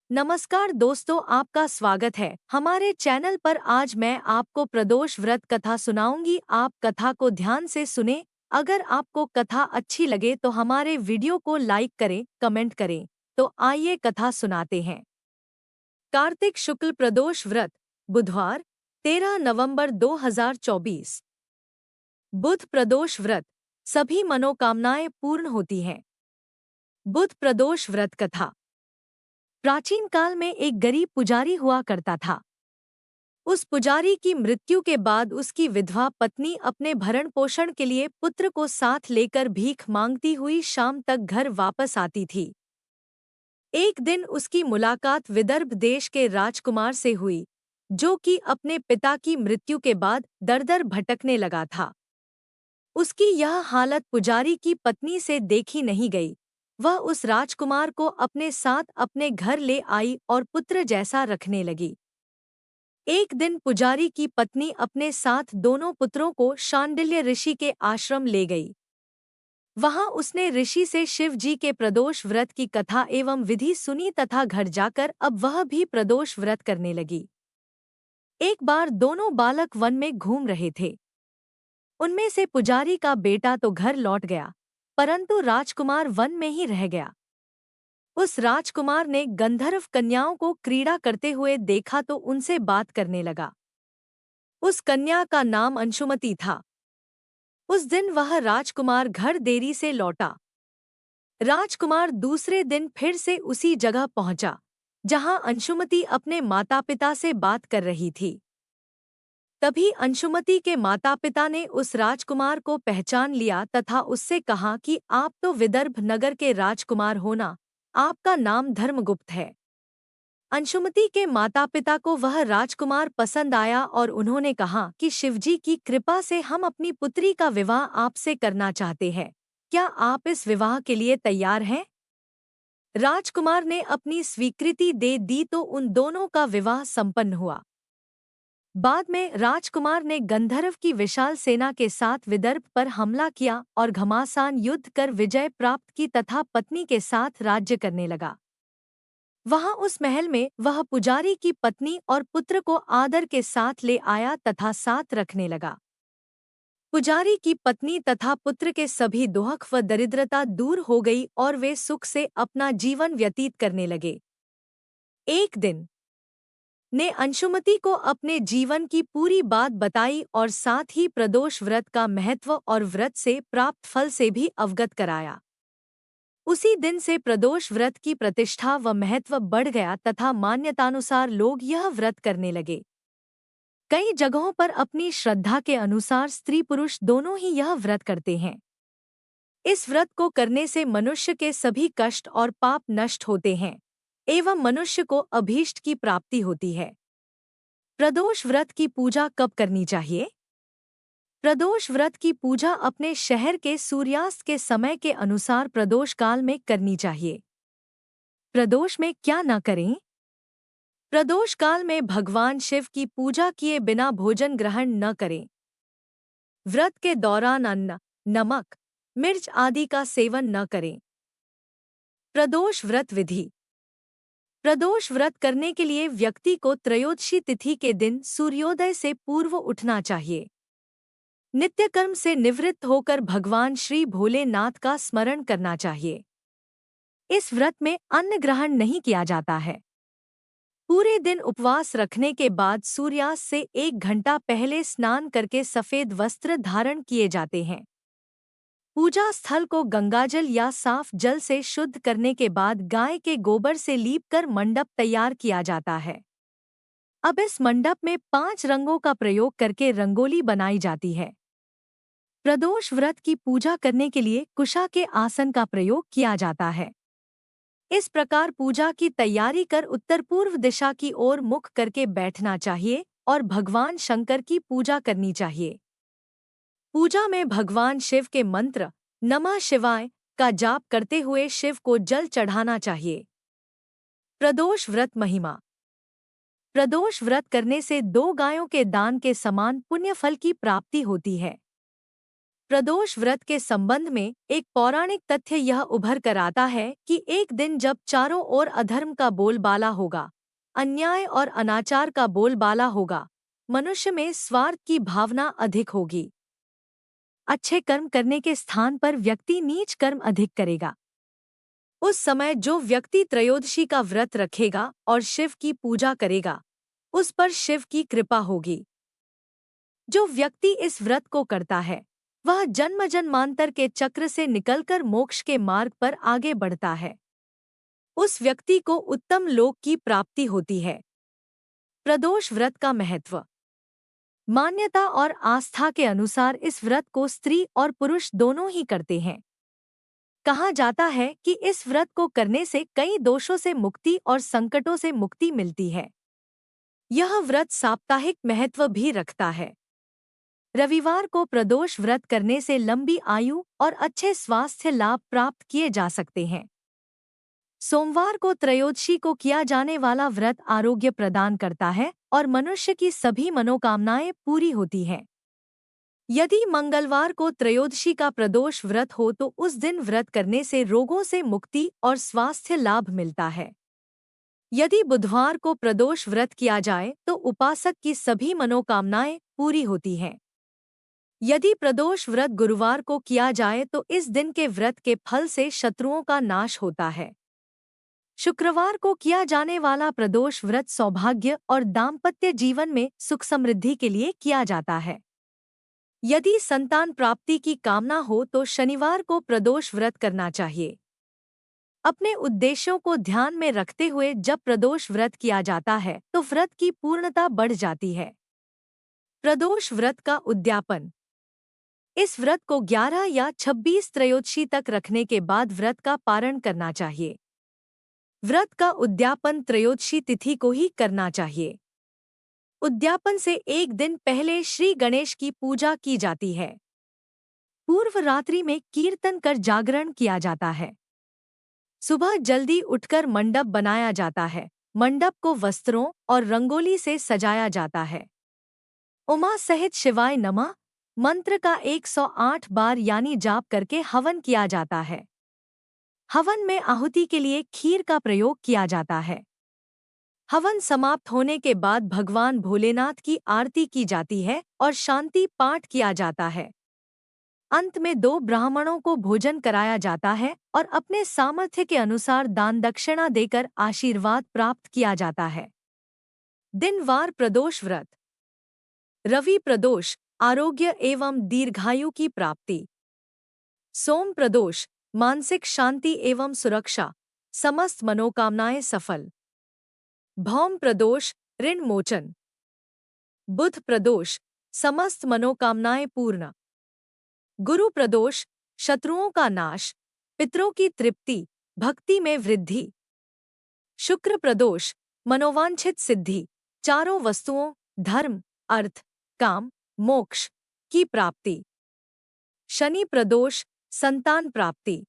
नमस्कार दोस्तों, आपका स्वागत है हमारे चैनल पर। आज मैं आपको प्रदोष व्रत कथा सुनाऊंगी। आप कथा को ध्यान से सुने। अगर आपको कथा अच्छी लगे तो हमारे वीडियो को लाइक करें, कमेंट करें। तो आइए कथा सुनाते हैं। कार्तिक शुक्ल प्रदोष व्रत, बुधवार 13 नवंबर 2024। बुध प्रदोष व्रत, सभी मनोकामनाएं पूर्ण होती हैं। बुध प्रदोष व्रत कथा। प्राचीन काल में एक गरीब पुजारी हुआ करता था। उस पुजारी की मृत्यु के बाद उसकी विधवा पत्नी अपने भरण पोषण के लिए पुत्र को साथ लेकर भीख मांगती हुई शाम तक घर वापस आती थी। एक दिन उसकी मुलाकात विदर्भ देश के राजकुमार से हुई, जो कि अपने पिता की मृत्यु के बाद दर-दर भटकने लगा था। उसकी यह हालत पुजारी की पत्नी से देखी नहीं गई। वह उस राजकुमार को अपने साथ अपने घर ले आई और पुत्र जैसा रखने लगी। एक दिन पुजारी की पत्नी अपने साथ दोनों पुत्रों को शांडिल्य ऋषि के आश्रम ले गई। वहां उसने ऋषि से शिव जी के प्रदोष व्रत की कथा एवं विधि सुनी तथा घर जाकर अब वह भी प्रदोष व्रत करने लगी। एक बार दोनों बालक वन में घूम रहे थे। उनमें से पुजारी का बेटा तो घर लौट गया, परंतु राजकुमार वन में ही रह गया। उस राजकुमार ने गंधर्व कन्याओं को क्रीड़ा करते हुए देखा तो उनसे बात करने लगा। उस कन्या का नाम अंशुमति था। उस दिन वह राजकुमार घर देरी से लौटा। राजकुमार दूसरे दिन फिर से उसी जगह पहुंचा, जहां अंशुमति अपने माता पिता से बात कर रही थी। तभी अंशुमति के माता पिता ने उस राजकुमार को पहचान लिया तथा उससे कहा कि आप तो विदर्भ नगर के राजकुमार हो ना, आपका नाम धर्मगुप्त है। अंशुमति के माता पिता को वह राजकुमार पसंद आया और उन्होंने कहा कि शिवजी की कृपा से हम अपनी पुत्री का विवाह आपसे करना चाहते हैं। क्या आप इस विवाह के लिए तैयार हैं? राजकुमार ने अपनी स्वीकृति दे दी तो उन दोनों का विवाह संपन्न हुआ। बाद में राजकुमार ने गंधर्व की विशाल सेना के साथ विदर्भ पर हमला किया और घमासान युद्ध कर विजय प्राप्त की तथा पत्नी के साथ राज्य करने लगा। वहां उस महल में वह पुजारी की पत्नी और पुत्र को आदर के साथ ले आया तथा साथ रखने लगा। पुजारी की पत्नी तथा पुत्र के सभी दुख व दरिद्रता दूर हो गई और वे सुख से अपना जीवन व्यतीत करने लगे। एक दिन ने अंशुमति को अपने जीवन की पूरी बात बताई और साथ ही प्रदोष व्रत का महत्व और व्रत से प्राप्त फल से भी अवगत कराया। उसी दिन से प्रदोष व्रत की प्रतिष्ठा व महत्व बढ़ गया तथा मान्यतानुसार लोग यह व्रत करने लगे। कई जगहों पर अपनी श्रद्धा के अनुसार स्त्री पुरुष दोनों ही यह व्रत करते हैं। इस व्रत को करने से मनुष्य के सभी कष्ट और पाप नष्ट होते हैं एवं मनुष्य को अभीष्ट की प्राप्ति होती है। प्रदोष व्रत की पूजा कब करनी चाहिए? प्रदोष व्रत की पूजा अपने शहर के सूर्यास्त के समय के अनुसार प्रदोष काल में करनी चाहिए। प्रदोष में क्या न करें? प्रदोष काल में भगवान शिव की पूजा किए बिना भोजन ग्रहण न करें। व्रत के दौरान अन्न, नमक, मिर्च आदि का सेवन न करें। प्रदोष व्रत विधि। प्रदोष व्रत करने के लिए व्यक्ति को त्रयोदशी तिथि के दिन सूर्योदय से पूर्व उठना चाहिए। नित्यकर्म से निवृत्त होकर भगवान श्री भोलेनाथ का स्मरण करना चाहिए। इस व्रत में अन्न ग्रहण नहीं किया जाता है। पूरे दिन उपवास रखने के बाद सूर्यास्त से 1 घंटा पहले स्नान करके सफेद वस्त्र धारण किए जाते हैं। पूजा स्थल को गंगाजल या साफ जल से शुद्ध करने के बाद गाय के गोबर से लीपकर मंडप तैयार किया जाता है। अब इस मंडप में 5 रंगों का प्रयोग करके रंगोली बनाई जाती है। प्रदोष व्रत की पूजा करने के लिए कुशा के आसन का प्रयोग किया जाता है। इस प्रकार पूजा की तैयारी कर उत्तर पूर्व दिशा की ओर मुख करके बैठना चाहिए और भगवान शंकर की पूजा करनी चाहिए। पूजा में भगवान शिव के मंत्र नमः शिवाय का जाप करते हुए शिव को जल चढ़ाना चाहिए। प्रदोष व्रत महिमा। प्रदोष व्रत करने से 2 गायों के दान के समान पुण्य फल की प्राप्ति होती है। प्रदोष व्रत के संबंध में एक पौराणिक तथ्य यह उभर कर आता है कि एक दिन जब चारों ओर अधर्म का बोलबाला होगा, अन्याय और अनाचार का बोलबाला होगा, मनुष्य में स्वार्थ की भावना अधिक होगी। अच्छे कर्म करने के स्थान पर व्यक्ति नीच कर्म अधिक करेगा। उस समय जो व्यक्ति त्रयोदशी का व्रत रखेगा और शिव की पूजा करेगा, उस पर शिव की कृपा होगी। जो व्यक्ति इस व्रत को करता है, वह जन्म जन्मांतर के चक्र से निकलकर मोक्ष के मार्ग पर आगे बढ़ता है। उस व्यक्ति को उत्तम लोक की प्राप्ति होती है। प्रदोष व्रत का महत्व। मान्यता और आस्था के अनुसार इस व्रत को स्त्री और पुरुष दोनों ही करते हैं। कहा जाता है कि इस व्रत को करने से कई दोषों से मुक्ति और संकटों से मुक्ति मिलती है। यह व्रत साप्ताहिक महत्व भी रखता है। रविवार को प्रदोष व्रत करने से लंबी आयु और अच्छे स्वास्थ्य लाभ प्राप्त किए जा सकते हैं। सोमवार को त्रयोदशी को किया जाने वाला व्रत आरोग्य प्रदान करता है और मनुष्य की सभी मनोकामनाएं पूरी होती हैं। यदि मंगलवार को त्रयोदशी का प्रदोष व्रत हो तो उस दिन व्रत करने से रोगों से मुक्ति और स्वास्थ्य लाभ मिलता है। यदि बुधवार को प्रदोष व्रत किया जाए तो उपासक की सभी मनोकामनाएं पूरी होती हैं। यदि प्रदोष व्रत गुरुवार को किया जाए तो इस दिन के व्रत के फल से शत्रुओं का नाश होता है। शुक्रवार को किया जाने वाला प्रदोष व्रत सौभाग्य और दाम्पत्य जीवन में सुख समृद्धि के लिए किया जाता है। यदि संतान प्राप्ति की कामना हो तो शनिवार को प्रदोष व्रत करना चाहिए। अपने उद्देश्यों को ध्यान में रखते हुए जब प्रदोष व्रत किया जाता है तो व्रत की पूर्णता बढ़ जाती है। प्रदोष व्रत का उद्यापन। इस व्रत को 11 या 26 त्रयोदशी तक रखने के बाद व्रत का पारण करना चाहिए। व्रत का उद्यापन त्रयोदशी तिथि को ही करना चाहिए। उद्यापन से एक दिन पहले श्री गणेश की पूजा की जाती है। पूर्व रात्रि में कीर्तन कर जागरण किया जाता है। सुबह जल्दी उठकर मंडप बनाया जाता है। मंडप को वस्त्रों और रंगोली से सजाया जाता है। उमा सहित शिवाय नमः मंत्र का 108 बार यानी जाप करके हवन किया जाता है। हवन में आहुति के लिए खीर का प्रयोग किया जाता है। हवन समाप्त होने के बाद भगवान भोलेनाथ की आरती की जाती है और शांति पाठ किया जाता है। अंत में 2 ब्राह्मणों को भोजन कराया जाता है और अपने सामर्थ्य के अनुसार दान दक्षिणा देकर आशीर्वाद प्राप्त किया जाता है। दिनवार प्रदोष व्रत। रवि प्रदोष आरोग्य एवं दीर्घायु की प्राप्ति। सोम प्रदोष मानसिक शांति एवं सुरक्षा, समस्त मनोकामनाएं सफल। भौम प्रदोष ऋण मोचन। बुध प्रदोष समस्त मनोकामनाएं पूर्ण। गुरु प्रदोष शत्रुओं का नाश, पितरों की तृप्ति, भक्ति में वृद्धि। शुक्र प्रदोष मनोवांछित सिद्धि, चारों वस्तुओं धर्म, अर्थ, काम, मोक्ष की प्राप्ति। शनि प्रदोष संतान प्राप्ति।